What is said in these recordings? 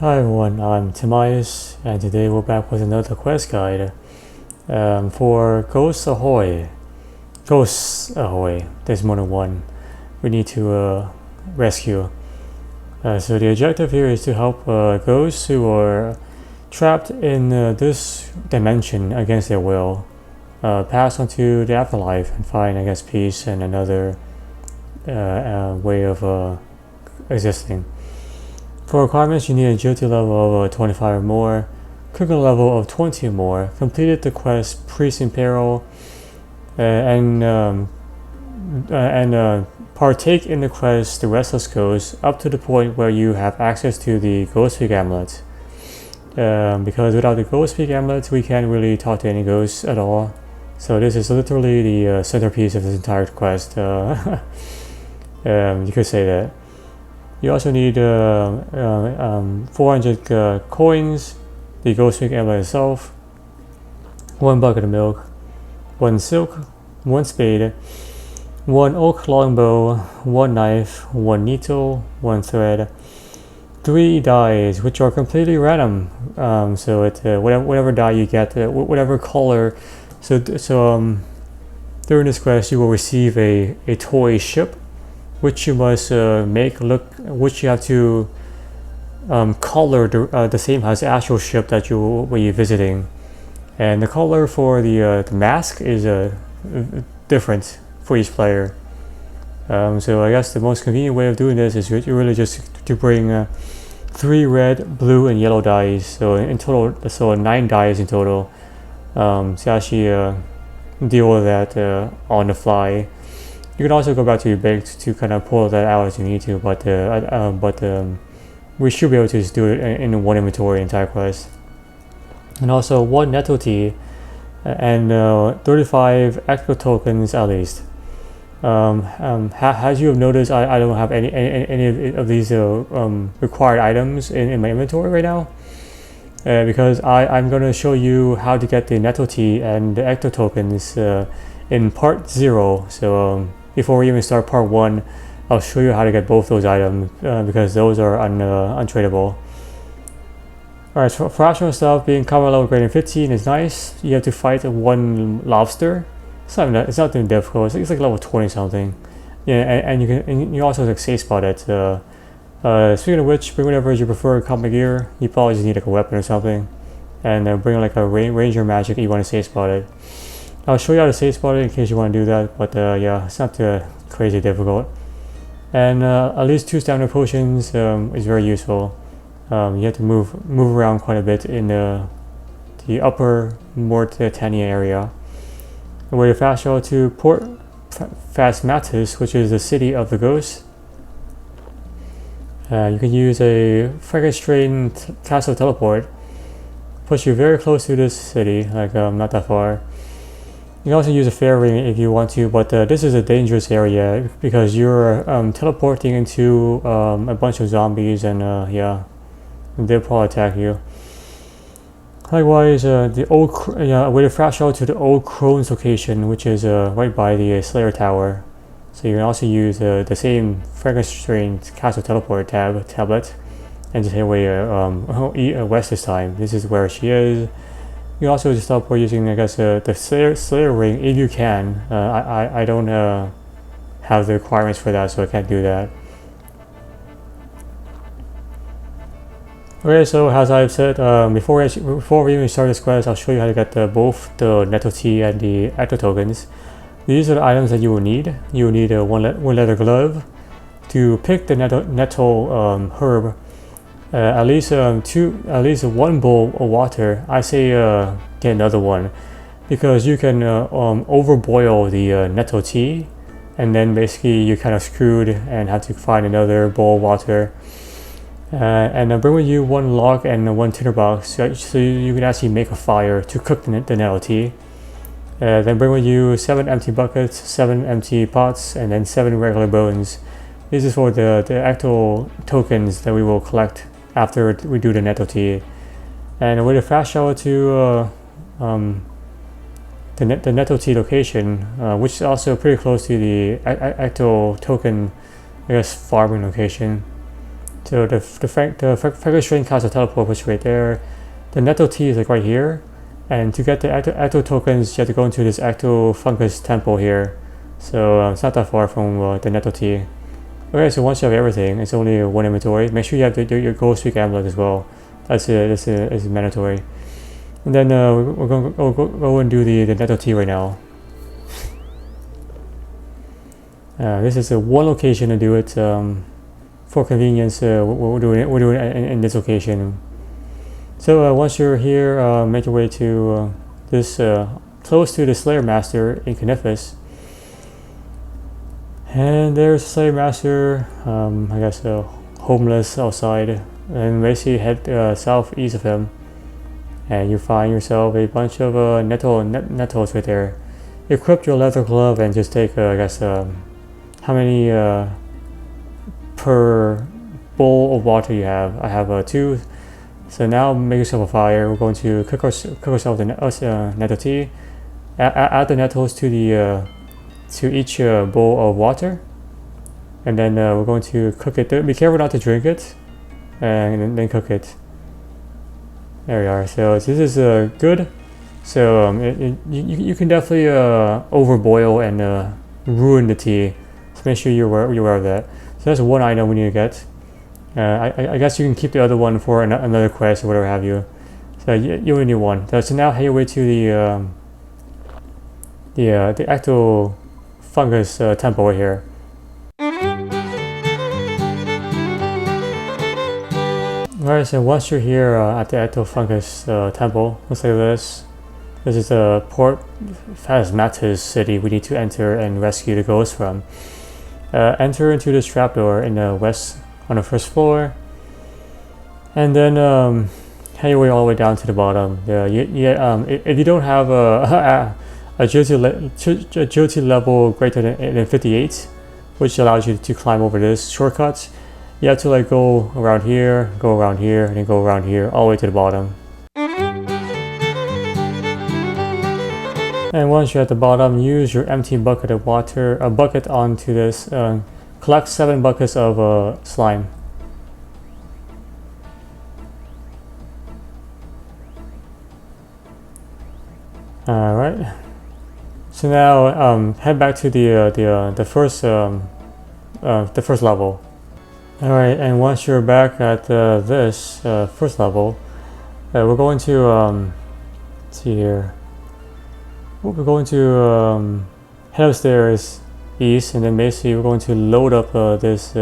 Hi everyone, I'm Timias, and today we're back with another quest guide for Ghost Ahoy. Ghosts Ahoy, there's more than one we need to rescue. So the objective here is to help ghosts who are trapped in this dimension against their will, pass on to the afterlife and find, I guess, peace and another way of existing. For requirements, you need a agility level of 25 or more, cooking level of 20 or more, completed the quest Priest in Peril, and partake in the quest The Restless Ghost up to the point where you have access to the Ghost Speak Amulet. Because without the Ghost Speak Amulet, we can't really talk to any ghosts at all. So this is literally the centerpiece of this entire quest. You could say that. You also need 400 coins, the Ghost Speak Amulet itself, 1 bucket of milk, 1 silk, 1 spade, 1 oak longbow, 1 knife, 1 needle, 1 thread, 3 dies, which are completely random. So whatever die you get, whatever color. So during this quest, you will receive a toy ship, which you must which you have to color the same as the actual ship that you will be visiting, and the color for the mask is different for each player. So I guess the most convenient way of doing this is you really just to bring 3 red, blue, and yellow dice. So in total, 9 dice in total. To actually deal with that on the fly. You can also go back to your bank to kind of pull that out as you need to, but we should be able to just do it in one inventory entire quest. And also 1 Nettle tea and 35 Ecto-tokens at least. As you have noticed, I don't have any of these required items in my inventory right now. Because I'm going to show you how to get the Nettle tea and the Ecto-tokens in part 0. So before we even start part 1, I'll show you how to get both those items because those are untradeable. Alright, so for actual stuff, being combat level greater than 15 is nice. You have to fight 1 lobster. It's not too difficult. It's like level 20 something. Yeah, and you also like safe spot it. Speaking of which, bring whatever you prefer combat gear. You probably just need like a weapon or something, and bring like a ranger magic you want to safe spot it. I'll show you how to safe spot it in case you want to do that, but yeah, it's not crazy difficult. And at least 2 stamina potions is very useful. You have to move around quite a bit in the upper Mortania area. And where you fast travel to Port Phasmatis, which is the city of the ghosts. You can use a Frankenstein castle teleport, push you very close to this city, like not that far. You can also use a ferry if you want to, but this is a dangerous area because you're teleporting into a bunch of zombies, and yeah, they'll probably attack you. Likewise, the way to fast travel to the Old Crone's location, which is right by the Slayer Tower. So you can also use the same Frankenstein castle teleport tablet, and just head away west this time. This is where she is. You can also just teleport using, I guess, the Slayer ring if you can. I don't have the requirements for that, so I can't do that. Okay, so as I've said, before we even start this quest, I'll show you how to get both the Nettle tea and the Ecto-tokens. These are the items that you will need. You will need one leather glove to pick the nettle herb. At least 1 bowl of water. I say get another one, because you can overboil the nettle tea, and then basically you're kind of screwed and have to find another bowl of water. And bring with you 1 log and 1 tinderbox, so you can actually make a fire to cook the nettle tea. Then bring with you 7 empty buckets, 7 empty pots, and then 7 regular bones. This is for the Ecto-tokens that we will collect after we do the Nettle tea. And a way to fast travel to the Nettle tea location, which is also pretty close to the Ecto-token, I guess, farming location. So the Fragile Strain Castle teleport was right there. The Nettle Tea is like right here. And to get the Ecto-tokens, you have to go into this Ecto-fungus temple here. So it's not that far from the Nettle Tea. Okay, so once you have everything, it's only one inventory. Make sure you have your Ghost Week amulet as well. That's mandatory. And then we're going to go and do the Nettle Tea right now. This is one location to do it. For convenience, we're doing it in this location. So once you're here, make your way to this close to the Slayer Master in Canifis. And there's Slayer Master, I guess homeless outside, and basically head southeast of him, and you find yourself a bunch of nettles right there. Equip your leather glove and just take I guess how many per bowl of water you have. I have 2. So now make yourself a fire. We're going to cook ourselves the nettle tea. Add the nettles to the to each bowl of water, and then we're going to cook it. Be careful not to drink it, and then cook it. There we are. So this is good. So you can definitely overboil and ruin the tea. So make sure you're aware of that. So that's one item we need to get. I guess you can keep the other one for another quest or whatever have you. So you only need one. So now head your way to the Ecto fungus temple right here. Alright, so once you're here at the Ecto fungus temple, looks like this. This is the Port Phasmatus city we need to enter and rescue the ghost from. Enter into this trapdoor in the west on the first floor, and then head your way all the way down to the bottom. If you don't have a agility level greater than 58, which allows you to climb over this shortcut, you have to like go around here, and then go around here, all the way to the bottom. And once you're at the bottom, use your empty bucket of water, a bucket onto this. Collect 7 buckets of slime. All right. So now head back to the first level. All right, and once you're back at this first level, we're going to see here. We're going to head upstairs east, and then basically we're going to load up this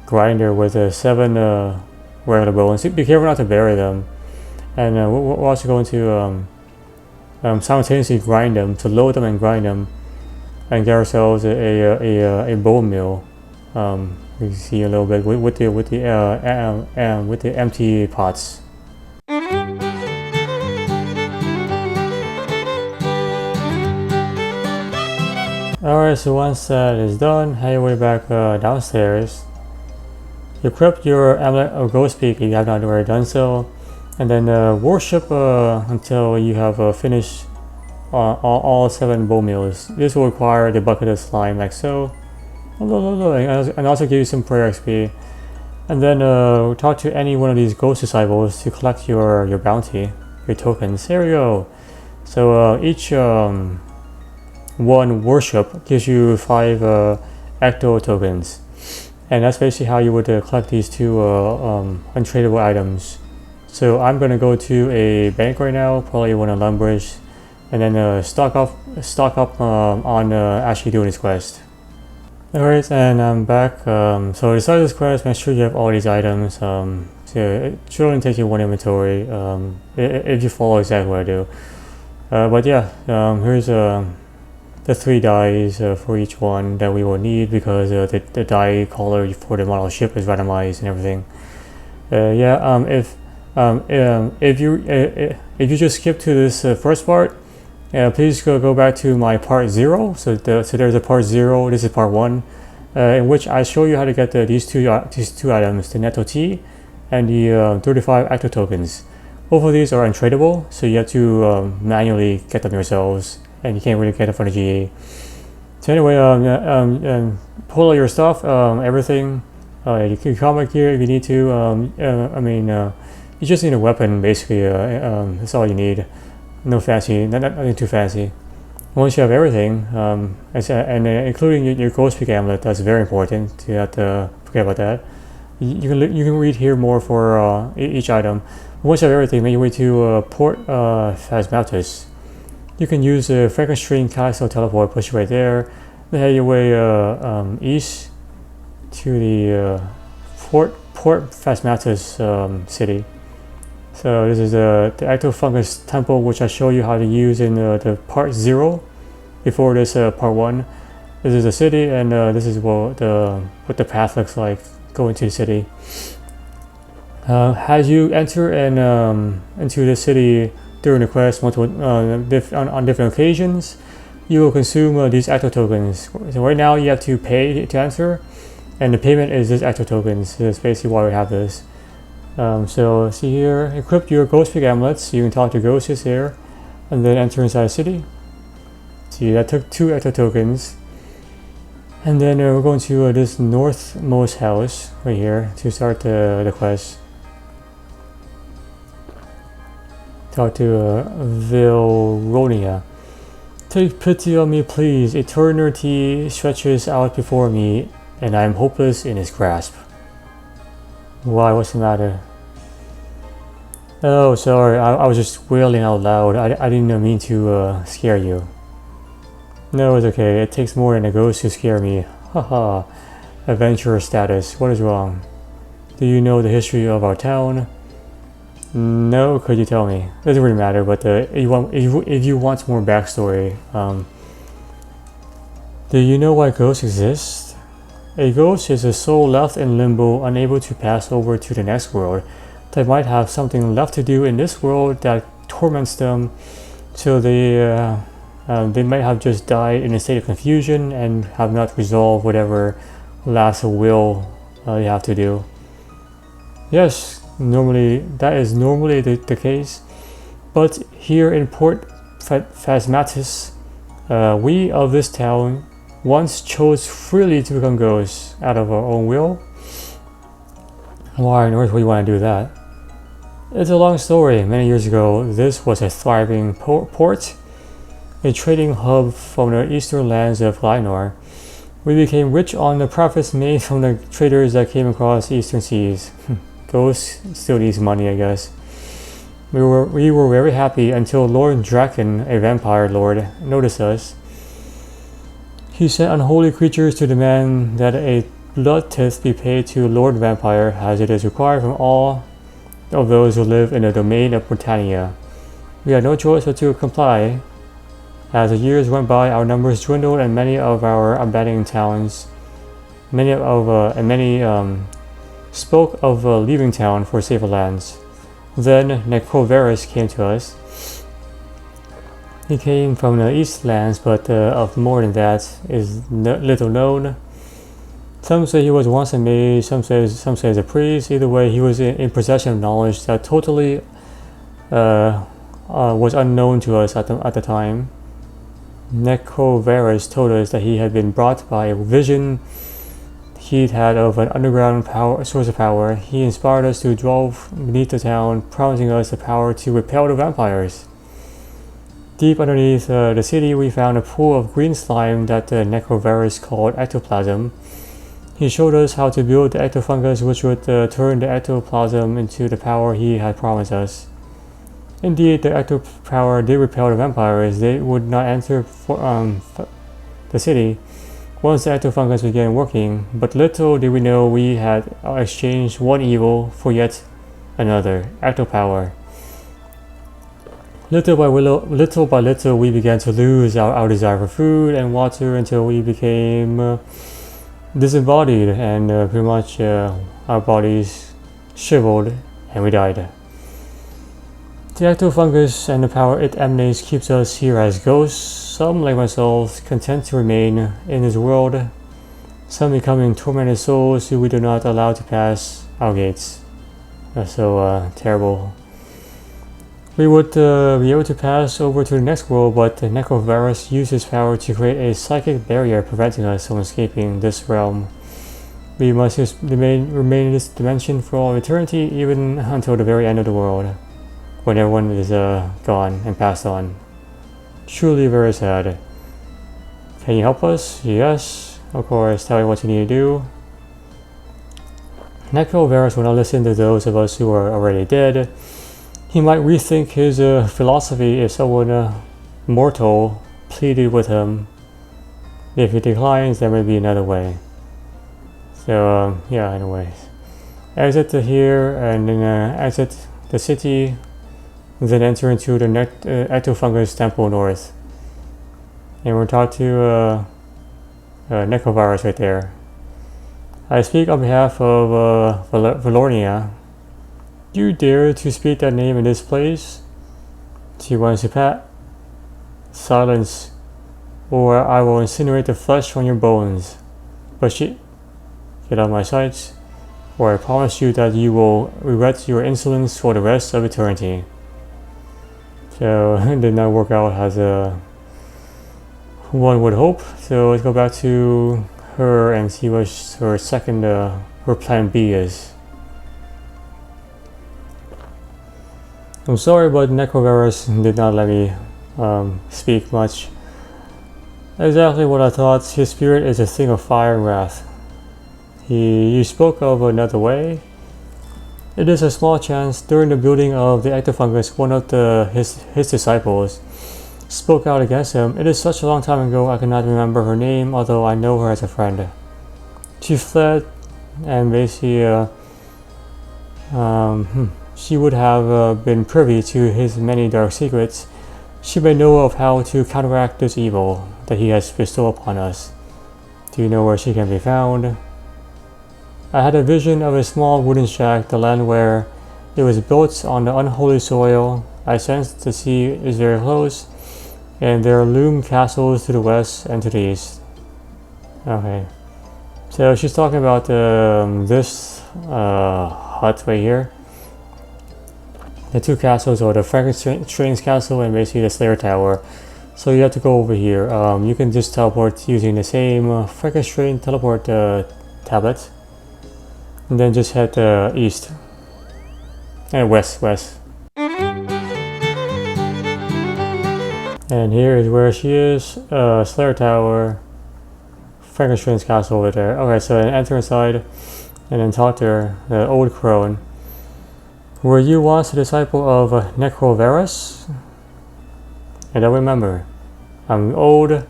grinder with 7 regular bones. Be careful not to bury them, and we're also going to simultaneously grind them, to load them and grind them, and get ourselves a bone meal. You can see a little bit with the empty pots. Alright, so once that is done, head your way back downstairs. Equip your amulet of Ghost Peak if you have not already done so, and then worship until you have finished all 7 bowl meals. This will require the bucket of slime like so, and also give you some prayer XP. And then talk to any one of these ghost disciples to collect your bounty, your tokens. There we go. So each one worship gives you 5 Ecto-tokens, and that's basically how you would collect these 2 untradeable items. So I'm gonna go to a bank right now, probably one of Lumbridge, and then stock up on actually doing this quest. Alright, and I'm back. So to start this quest, make sure you have all these items. So it should only take you 1 inventory if you follow exactly what I do. But yeah, here's the 3 dies for each one that we will need, because the die color for the model ship is randomized and everything. If you just skip to this first part, please go back to my part 0. So there's a part 0. This is part 1, in which I show you how to get these two items, the Nettle Tea and the 35 Ecto-tokens. Both of these are untradeable, so you have to manually get them yourselves, and you can't really get them from the GA. So anyway, pull all your stuff, everything, You can combat gear if you need to. You just need a weapon basically. That's all you need. No fancy, nothing too fancy. Once you have everything, including your ghost peak amulet, that's very important. You have to forget about that. You can read here more for each item. Once you have everything, make your way to Port Phasmatus. You can use the Frankenstein Castle teleport, push you right there. Then head your way east to the Port Phasmatus city. So this is the Ecto-fungus temple, which I show you how to use in the part 0 before this part 1. This is the city, and this is what the path looks like going to the city. As you enter into the city during the quest on different occasions, you will consume these Ecto-tokens. So right now you have to pay to enter, and the payment is this Ecto-tokens. That's basically why we have this. So see here, equip your ghost peak amulets. You can talk to ghosts here, and then enter inside the city. See, that took 2 Ecto-tokens. And then we're going to this northmost house right here to start the quest. Talk to Vilronia. Take pity on me, please. Eternity stretches out before me, and I am hopeless in its grasp. Why? What's the matter? Oh, sorry. I was just wailing out loud. I didn't mean to scare you. No, it's okay. It takes more than a ghost to scare me. Haha. Adventurer status. What is wrong? Do you know the history of our town? No, could you tell me? Doesn't really matter, but if you want more backstory, do you know why ghosts exist? A ghost is a soul left in limbo, unable to pass over to the next world. They might have something left to do in this world that torments them, so they might have just died in a state of confusion and have not resolved whatever last will you have to do. Yes. That is normally the case, but here in Port Phasmatus, we of this town once chose freely to become ghosts out of our own will. Why on earth would you want to do that? It's a long story. Many years ago, this was a thriving port, a trading hub from the eastern lands of Lynor. We became rich on the profits made from the traders that came across the eastern seas. Ghosts still needs money, I guess. We were very happy until Lord Draken, a vampire lord, noticed us. He sent unholy creatures to demand that a blood tithe be paid to Lord Vampire, as it is required from all of those who live in the domain of Britannia. We had no choice but to comply. As the years went by, our numbers dwindled, and many of our abandoned towns, many spoke of leaving town for safer lands. Then Necrovarus came to us. He came from the East Lands, but of more than that is little known. Some say he was once a mage, some say a priest. Either way, he was in possession of knowledge that totally was unknown to us at the time. Necrovarus told us that he had been brought by a vision he'd had of an underground source of power. He inspired us to delve beneath the town, promising us the power to repel the vampires. Deep underneath the city, we found a pool of green slime that the Necrovarus called ectoplasm. He showed us how to build the ectofungus, which would turn the ectoplasm into the power he had promised us. Indeed, the ectopower did repel the vampires. They would not enter the city once the ectofungus began working, but little did we know we had exchanged one evil for yet another, ectopower. Little by little, we began to lose our desire for food and water until we became disembodied, and pretty much our bodies shriveled and we died. The ectofungus and the power it emanates keeps us here as ghosts, some like myself content to remain in this world, some becoming tormented souls who we do not allow to pass our gates. That's so terrible. We would be able to pass over to the next world, but the Necrovarus used his power to create a psychic barrier preventing us from escaping this realm. We must just remain in this dimension for all eternity, even until the very end of the world, when everyone is gone and passed on. Truly very sad. Can you help us? Yes, of course. Tell me what you need to do. Necrovarus will not listen to those of us who are already dead. He might rethink his philosophy if someone mortal pleaded with him. If he declines, there may be another way. So, yeah, anyways. Exit to here, and then exit the city, then enter into the Ecto-fungus temple north. And we'll talk to Necrovirus right there. I speak on behalf of Valornia. Do you dare to speak that name in this place? She wants to pat. Silence, or I will incinerate the flesh on your bones. But she... Get out of my sight, or I promise you that you will regret your insolence for the rest of eternity. So, it did not work out as one would hope. So let's go back to her and see what her second, her plan B is. I'm sorry, but Necrovirus did not let me speak much. Exactly what I thought. His spirit is a thing of fire and wrath. You spoke of another way. It is a small chance. During the building of the Ecto-fungus, one of his disciples spoke out against him. It is such a long time ago I cannot remember her name, although I know her as a friend. She fled, and basically she would have been privy to his many dark secrets. She may know of how to counteract this evil that he has bestowed upon us. Do you know where she can be found? I had a vision of a small wooden shack, the land where it was built on the unholy soil. I sensed the sea is very close, and there loom castles to the west and to the east. Okay. So she's talking about this hut right here. The two castles are the Frankenstein's castle and basically the Slayer Tower. So you have to go over here. You can just teleport using the same Frankenstein teleport tablet. And then just head east. And west. And here is where she is. Slayer Tower. Frankenstein's castle over there. Okay, so then enter inside. And then talk to her. The old crone. Were you once a disciple of Necrovarus? I don't remember. I'm old.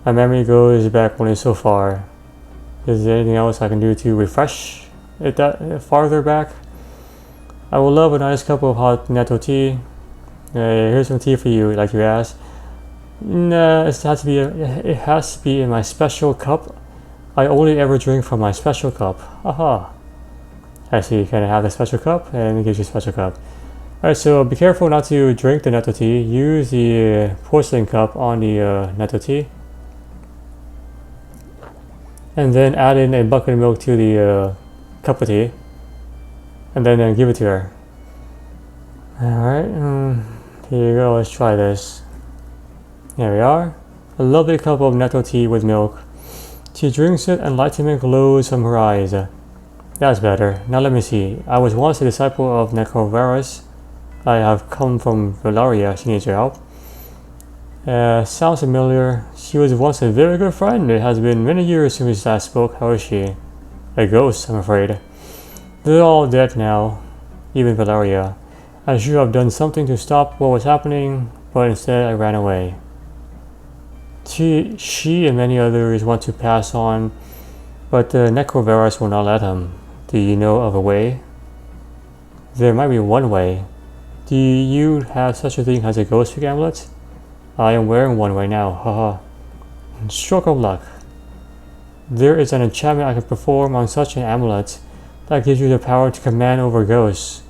My memory goes back only so far. Is there anything else I can do to refresh it that farther back? I would love a nice cup of hot Nettle tea. Here's some tea for you, like you asked. Nah, it has to be in my special cup. I only ever drink from my special cup. Aha. I see. Can I have the special cup? And it gives you a special cup. Alright, so be careful not to drink the Nettle tea. Use the porcelain cup on the Nettle tea. And then add in a bucket of milk to the cup of tea. And then give it to her. Alright, here you go. Let's try this. There we are. A lovely cup of Nettle tea with milk. She drinks it, enlightenment glows from her eyes. That's better. Now let me see. I was once a disciple of Necrovarus. I have come from Valeria. She needs your help. Sounds familiar. She was once a very good friend. It has been many years since we last spoke. How is she? A ghost, I'm afraid. They're all dead now. Even Valeria. I should have done something to stop what was happening, but instead I ran away. She and many others want to pass on, but the Necrovarus will not let him. Do you know of a way? There might be one way. Do you have such a thing as a ghost trick amulet? I am wearing one right now, haha. Stroke of luck. There is an enchantment I can perform on such an amulet that gives you the power to command over ghosts.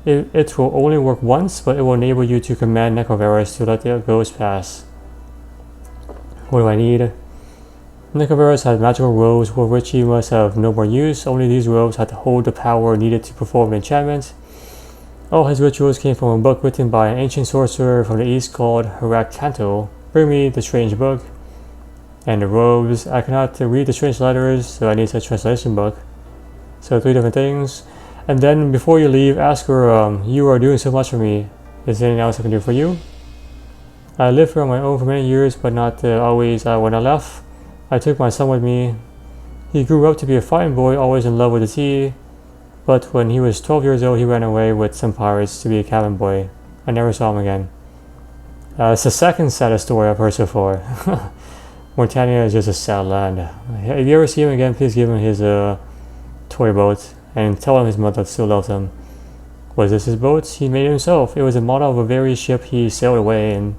It will only work once, but it will enable you to command Necrovarus to let the ghost pass. What do I need? Necrovarus has magical robes for which he must have no more use. Only these robes have to hold the power needed to perform an enchantment. All his rituals came from a book written by an ancient sorcerer from the east called Haricanto. Bring me the strange book. And the robes, I cannot read the strange letters, so I need a translation book. So 3 different things. And then before you leave, ask her, you are doing so much for me. Is there anything else I can do for you? I lived on my own for many years, but not always. When I left, I took my son with me. He grew up to be a fine boy, always in love with the sea. But when he was 12 years old, he ran away with some pirates to be a cabin boy. I never saw him again. It's the second saddest story I've heard so far. Mauritania is just a sad land. If you ever see him again, please give him his toy boat and tell him his mother still loves him. Was this his boat? He made it himself. It was a model of a very ship he sailed away in.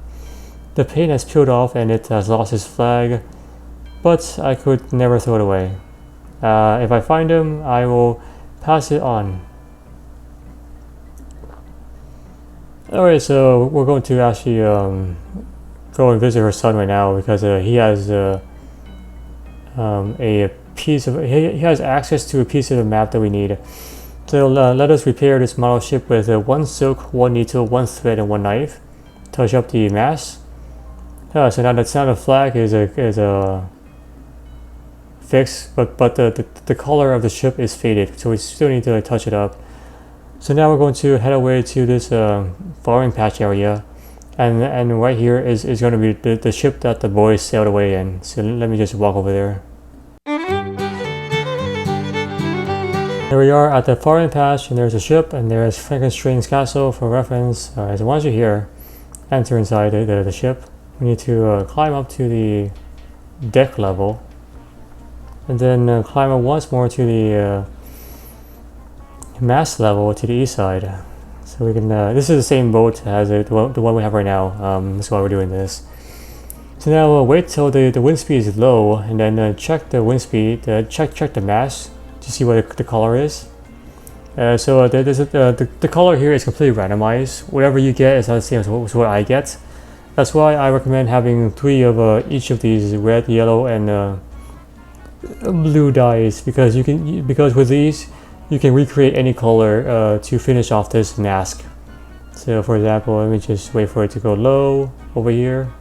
The paint has peeled off and it has lost its flag, but I could never throw it away. If I find him, I will pass it on. Alright, so we're going to actually go and visit her son right now because he has a piece of he has access to a piece of the map that we need. So let us repair this model ship with 1 silk, 1 needle, 1 thread, and 1 knife. Touch up the mast. So now the flag is a fixed, but the color of the ship is faded, so we still need to touch it up. So now we're going to head away to this farming patch area, and right here is going to be the ship that the boys sailed away in. So let me just walk over there. Here we are at the farming patch, and there's a ship, and there's Frankenstein's castle for reference. So once you're here, enter inside the ship. We need to climb up to the deck level, and then climb up once more to the mast level to the east side. So we can, this is the same boat as the one we have right now. That's why we're doing this. So now we'll wait till the wind speed is low, and then check the wind speed, check the mast to see what the color is. So the color here is completely randomized. Whatever you get is not the same as what I get. That's why I recommend having 3 of each of these red, yellow, and blue dyes, because with these you can recreate any color to finish off this mask. So for example, let me just wait for it to go low over here.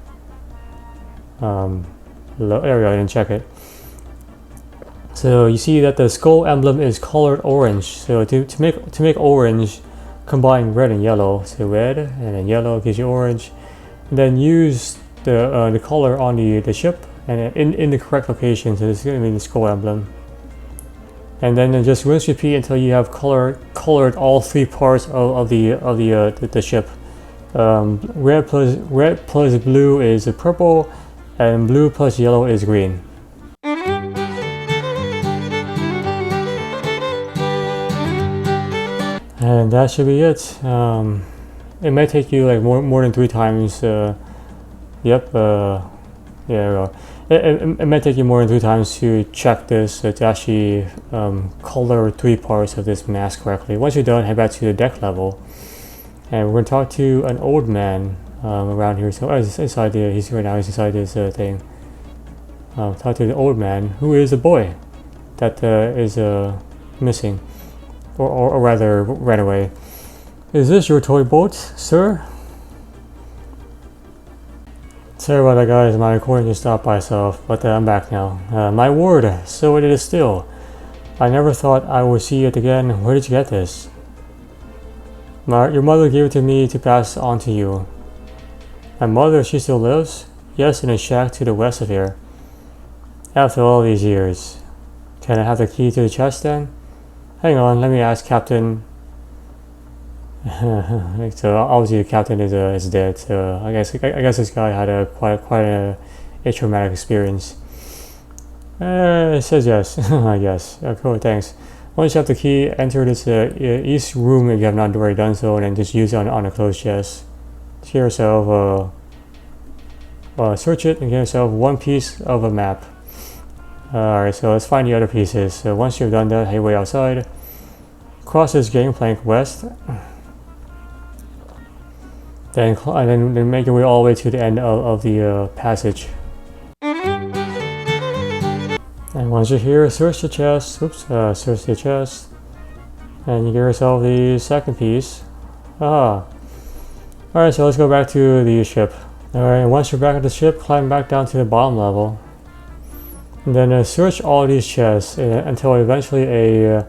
Low, there we go, I didn't check it. So you see that the skull emblem is colored orange. So to make orange, combine red and yellow. So red and then yellow gives you orange. And then use the color on the ship and in the correct location. So this is going to be the skull emblem. And then just rinse repeat until you have colored all 3 parts of the ship. Red plus blue is purple, and blue plus yellow is green. And that should be it. It might take you like more than 3 times. Yep. Yeah, there we go. It might take you more than 3 times to check this to actually color 3 parts of this mask correctly. Once you're done, head back to the deck level, and we're going to talk to an old man around here. So inside he's right now. He's inside this thing. Talk to the old man who is a boy that is missing, or rather ran away. Is this your toy boat, sir? Sorry about that, guys. My recording just stopped by itself, but I'm back now. My word, so it is still. I never thought I would see it again. Where did you get this? Your mother gave it to me to pass on to you. My mother, she still lives? Yes, in a shack to the west of here. After all these years. Can I have the key to the chest then? Hang on, let me ask Captain. So obviously the captain is dead. So I guess this guy had quite a traumatic experience. It says yes. I guess. Cool, thanks. Once you have the key, enter this east room if you have not already done so, and then just use it on a closed chest. Get yourself search it and get yourself 1 piece of a map. Alright, so let's find the other pieces. So once you've done that, head way outside. Cross this gangplank west. Then make your way all the way to the end of the passage. And once you're here, search the chest. Oops, search the chest. And you get yourself the second piece. Alright, so let's go back to the ship. Alright, once you're back at the ship, climb back down to the bottom level. And then search all these chests until eventually a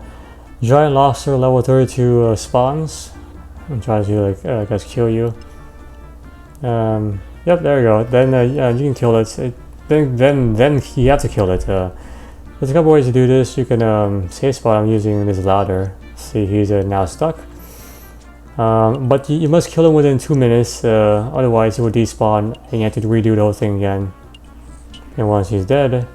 giant lobster level 32 spawns and tries to like I guess kill you. Yep, there you go. Then you can kill it. Then you have to kill it. There's a couple ways to do this. You can save spot. I'm using this ladder. See, he's now stuck. But you must kill him within 2 minutes. Otherwise, he will despawn, and you have to redo the whole thing again. And once he's dead,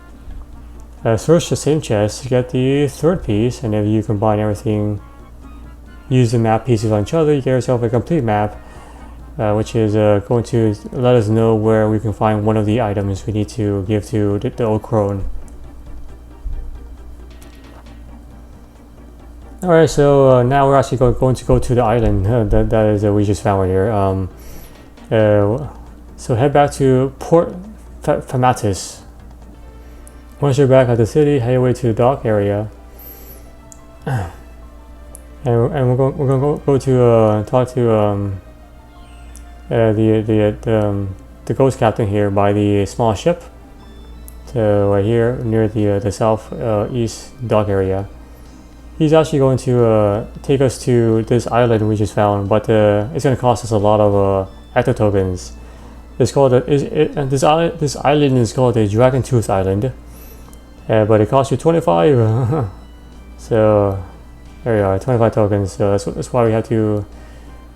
search the same chest to get the third piece. And if you combine everything, use the map pieces on each other, you get yourself a complete map. Which is going to let us know where we can find one of the items we need to give to the old crone. Alright, so now we're actually going to go to the island that is we just found right here. So head back to Port Famatis. Once you're back at the city, head your way to the dock area. And we're going to go to talk to the ghost captain here by the small ship. So right here near the south east dock area. He's actually going to take us to this island we just found, but it's going to cost us a lot of Ecto-tokens. It's called this island is called the Dragon Tooth Island, but it costs you 25. So there you are, 25 tokens. So that's why we have to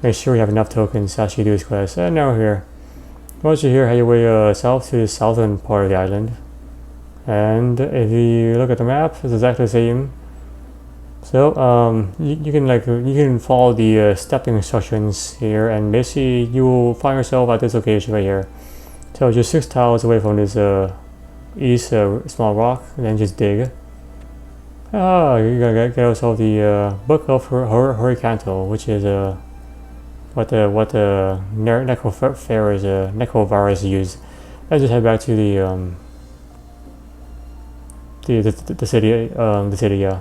make sure we have enough tokens to actually do this quest. And now we're here. Once you're here, head your way south to the southern part of the island. And if you look at the map, it's exactly the same. So you can follow the stepping instructions here, and basically you will find yourself at this location right here. So just 6 tiles away from this east small rock, and then just dig. You're gonna get yourself the book of Haricanto, which is what the necrovirus use. And just head back to the city, yeah.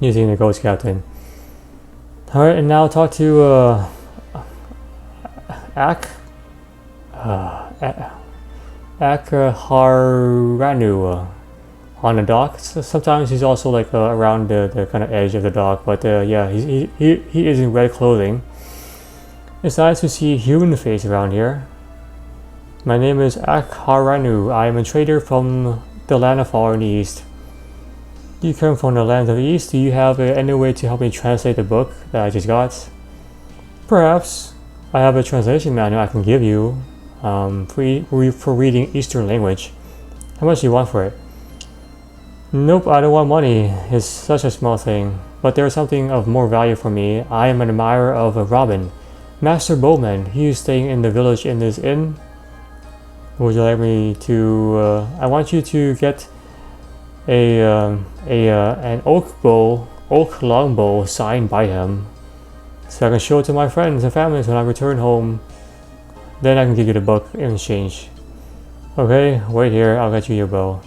Using the ghost captain. Alright, and now talk to Haranu on the dock. So sometimes he's also like around the kind of edge of the dock, but yeah, he is in red clothing. It's nice to see a human face around here. My name is Haranu. I am a trader from the land of far in the east. You come from the land of the east. Do you have any way to help me translate the book that I just got? Perhaps. I have a translation manual I can give you for reading Eastern language. How much do you want for it? Nope, I don't want money. It's such a small thing. But there's something of more value for me. I am an admirer of Robin, Master Bowman. He is staying in the village in this inn. Would you like me to... I want you to get an oak longbow signed by him, so I can show it to my friends and families when I return home. Then I can give you the book in exchange. Okay, wait here, I'll get you your bow.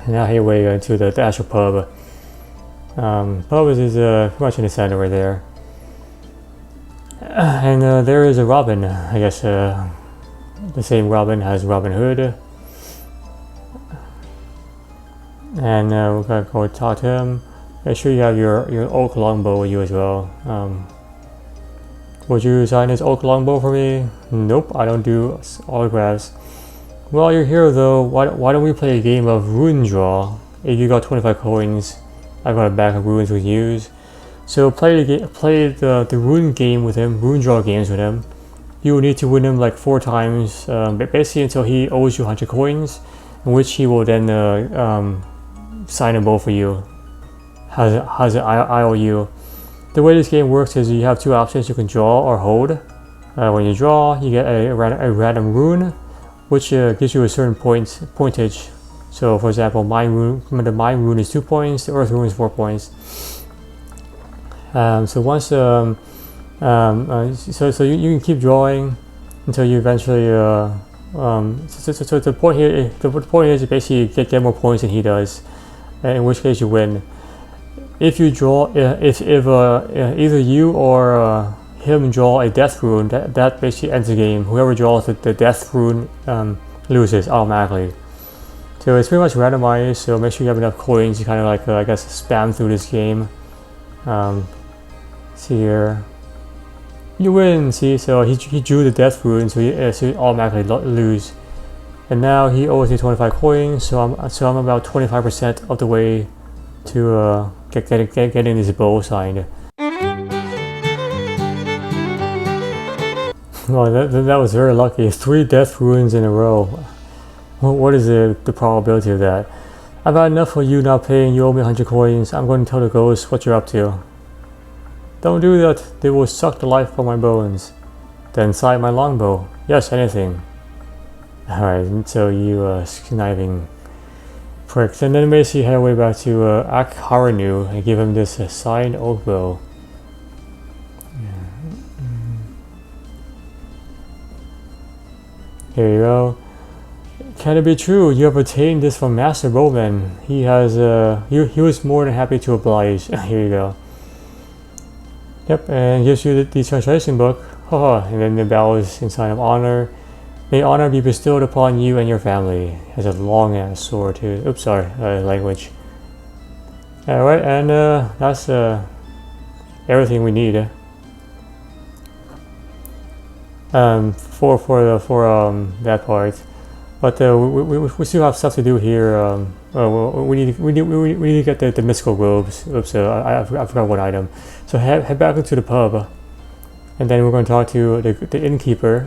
And now here we go to the actual pub. Pub is pretty much in the center right there. And there is a Robin, I guess the same Robin as Robin Hood. And we're gonna go talk to him. Make sure you have your oak longbow with you as well. Would you sign this oak longbow for me? Nope, I don't do autographs. While you're here though, why don't we play a game of rune draw? If you got 25 coins, I got a bag of runes we can use. So play the rune game with him, rune draw games with him. You will need to win him like 4 times, basically until he owes you 100 coins, in which he will then sign a bow for you. Has an IOU. The way this game works is you have 2 options. You can draw or hold. When you draw, you get a random rune, which gives you a certain pointage. So for example, the mine rune is 2 points, the earth rune is 4 points. So once so you can keep drawing until you eventually so the point here is basically get more points than he does, in which case you win. If you draw, if either you or him draw a death rune, that basically ends the game. Whoever draws the death rune loses automatically. So it's pretty much randomized, so make sure you have enough coins to kind of like, I guess, spam through this game. See here. You win, see, so he drew the death rune, so he automatically lose. And now he owes me 25 coins, so I'm about 25% of the way to getting this bow signed. Well, that was very lucky. 3 death runes in a row. What is the probability of that? I've had enough for you not paying. You owe me 100 coins. I'm going to tell the ghosts what you're up to. Don't do that. They will suck the life from my bones. Then sight my longbow. Yes, anything. Alright, so you conniving pricks. And then basically head away back to Haricanto and give him this signed oak bow. Here you go. Can it be true? You have obtained this from Master Bowman. He has he was more than happy to oblige. Here you go. Yep, and gives you the translation book. And then the bows in sign of honor. May honor be bestowed upon you and your family. Has a long ass sword too. Oops, sorry, language. Alright, and that's everything we need. For that part, but we still have stuff to do here. We need to get the mystical robes. Oops, I forgot one item. So head back into the pub, and then we're going to talk to the innkeeper.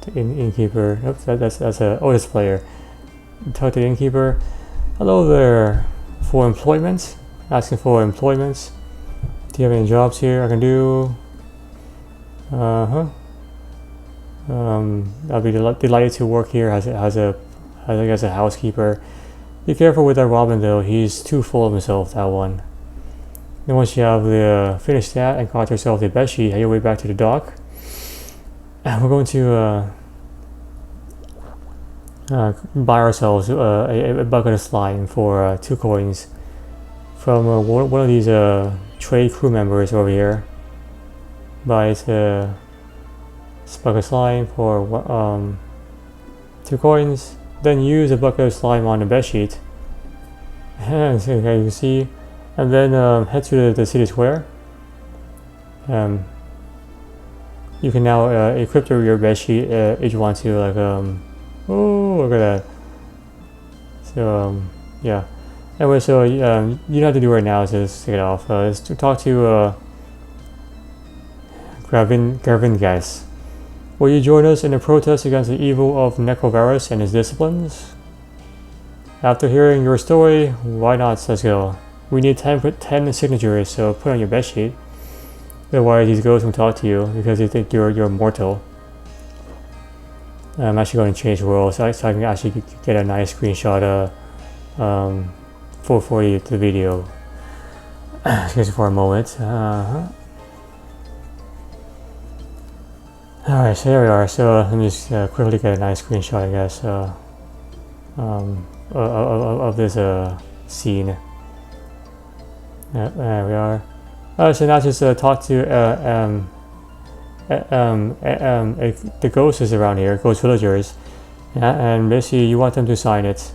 The innkeeper. Oops, that's a Otis player. Talk to the innkeeper. Hello there. For employment, asking for employment. Do you have any jobs here I can do? I'll be delighted to work here as a housekeeper. Be careful with that Robin though, he's too full of himself, that one. Then once you have finished that and got yourself the bed sheet, head your way back to the dock. And we're going to buy ourselves a bucket of slime for 2 coins from one of these trade crew members over here. Buy a bucket of slime for 2 coins. Then use a bucket of slime on the bed sheet. And so, okay, you can see. And then head to the city square. You can now equip your bed sheet if you want to. Like oh, look at that. So yeah. Anyway, so you don't have to do it right now. So just take it off. Let's talk to Gravin guys. Will you join us in the protest against the evil of Necrovirus and his disciplines? After hearing your story, why not? Let's go. We need 10 signatures, so put on your bed sheet. Otherwise, these ghosts won't talk to you because they think you're mortal. I'm actually going to change worlds so I can actually get a nice screenshot for you the video. Excuse me for a moment. Alright, so there we are. So let me just quickly get a nice screenshot, I guess, of this scene. There we are. So now just talk to the ghosts around here, ghost villagers, and basically you want them to sign it.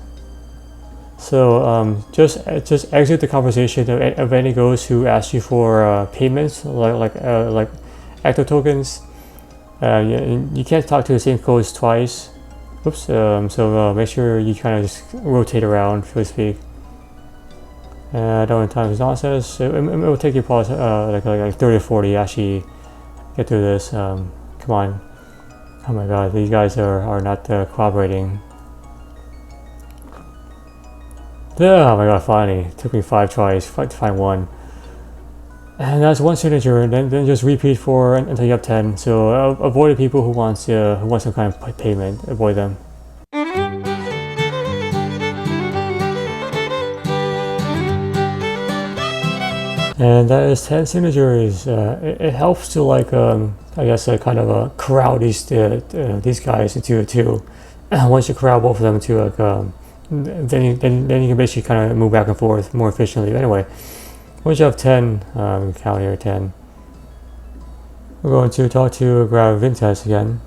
So just exit the conversation of any ghost who asks you for payments, like Ecto-tokens. You can't talk to the same ghost twice. Oops. So make sure you kind of just rotate around, so to speak. Don't want time is nonsense. It will take you pause like 30 or 40 actually get through this. Come on. Oh my god, these guys are not cooperating. Oh my god, finally. It took me 5 tries to find one. And that's 1 signature, and then just repeat for until you have 10. So avoid the people who want some kind of payment. Avoid them. And that is 10 signatures. It helps to like I guess kind of corral these guys into 2. Once you corral both of them into like then you can basically kind of move back and forth more efficiently. Anyway, once you have 10, count here 10. We're going to talk to Gravintes again.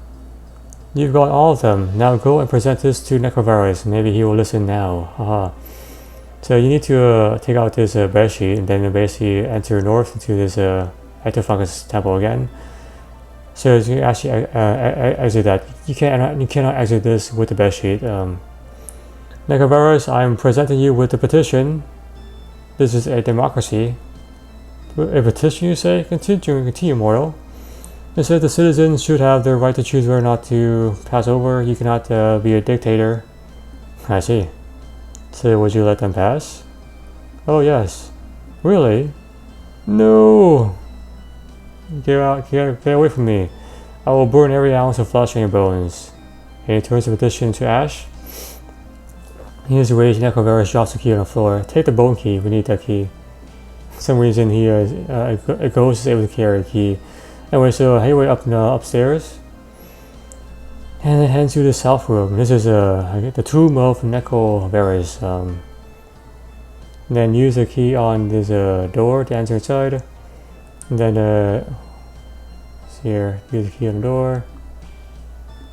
You've got all of them. Now go and present this to Necrovirus. Maybe he will listen now. Haha. So you need to take out this bed sheet and then basically enter north into this Ecto-tokens temple again. So you actually exit that. You cannot exit this with the bed sheet. Necrovirus, I'm presenting you with the petition. This is a democracy. A petition, you say? Continue, mortal. It says the citizens should have the right to choose whether or not to pass over. You cannot be a dictator. I see. So would you let them pass? Oh yes. Really? No! Get out, get away from me. I will burn every ounce of flesh on your bones. And he turns the petition to ash. He is rage. Necrovirus drops the key on the floor. Take the bone key, we need that key. For some reason he a ghost is able to carry a key. Anyway, so Hayway upstairs. And it heads to the south room. This is the tomb of Necrovirus. Then use the key on this door to enter inside. And then here, use the key on the door.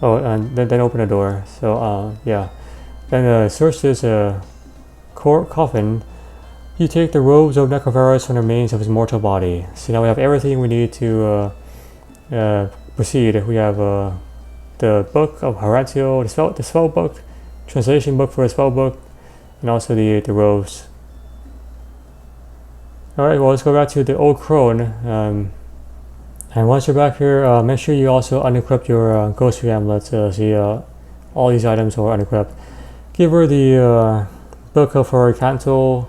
Oh, and then open the door. So yeah. Then search this coffin. You take the robes of Necrovirus from the remains of his mortal body. So now we have everything we need to proceed. We have the book of Haricanto, the spell book, translation book for the spell book, and also the robes. Alright, well, let's go back to the old crone. And once you're back here, make sure you also unequip your ghostly amulet. See, all these items are unequipped. Give her the book of Haricanto,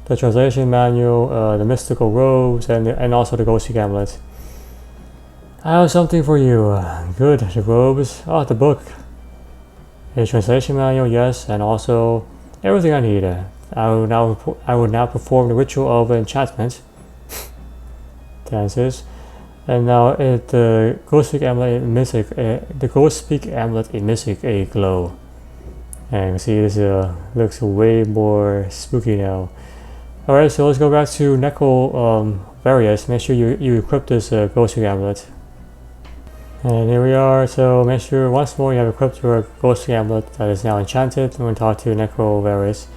the translation manual, the mystical robes, and also the ghostly amulet. I have something for you. Good, the robes. Oh, the book. A translation manual, yes, and also everything I need. I will now perform the ritual of enchantment. Dances. And now the ghost speak amulet emits a glow. And you see this looks way more spooky now. Alright, so let's go back to Necrovirus. Make sure you equip this ghost amulet. And here we are, so make sure once more you have equipped your ghost amulet that is now enchanted. I'm going to talk to Necrovirus.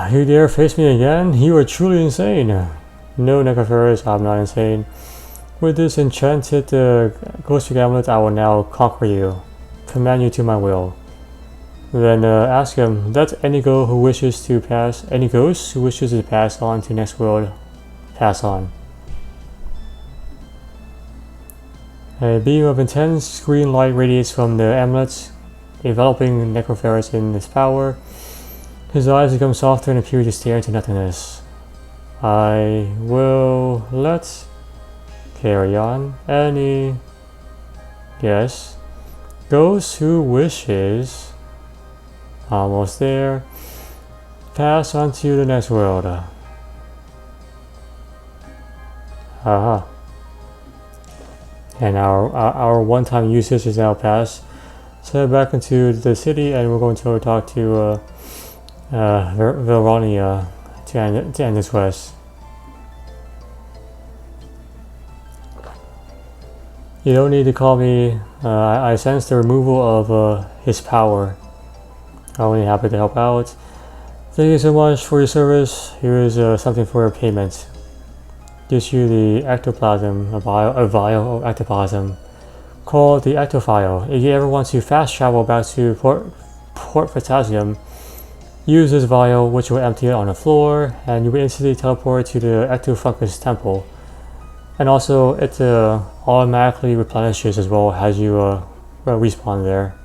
You dare face me again? You are truly insane. No, Necrovirus, I'm not insane. With this enchanted ghost amulet, I will now conquer you. Command you to my will. Then ask him, let any ghost who wishes to pass on to next world, pass on. A beam of intense green light radiates from the amulet, enveloping Necrovirus in its power. His eyes become softer and appear to stare into nothingness. I will let carry on any yes ghost who wishes, almost there, pass on to the next world. Haha. And our one-time usage is now passed. So head back into the city, and we're going to talk to Veronia to end this quest. You don't need to call me. I sense the removal of his power. I'm only happy to help out. Thank you so much for your service. Here is something for your payment. Gives you the ectoplasm, a vial of ectoplasm, called the ectovial. If you ever want to fast travel back to Port Fatasium, use this vial, which will empty it on the floor, and you will instantly teleport to the Ecto-tokens temple. And also, it automatically replenishes as well as you respawn there.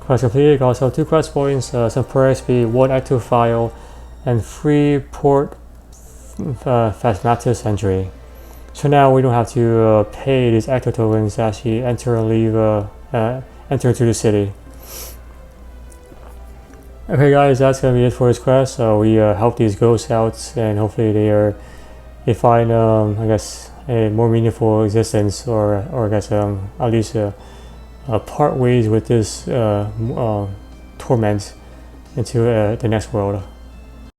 Quest completed. Also 2 quest points, some prayer XP, 1 ectovial, and 3 Port Phasmatis entry. So now we don't have to pay these Ecto-tokens to actually enter and leave, enter into the city. Okay guys, that's gonna be it for this quest. So we help these ghosts out, and hopefully they find I guess a more meaningful existence, or I guess at least part ways with this torment into the next world.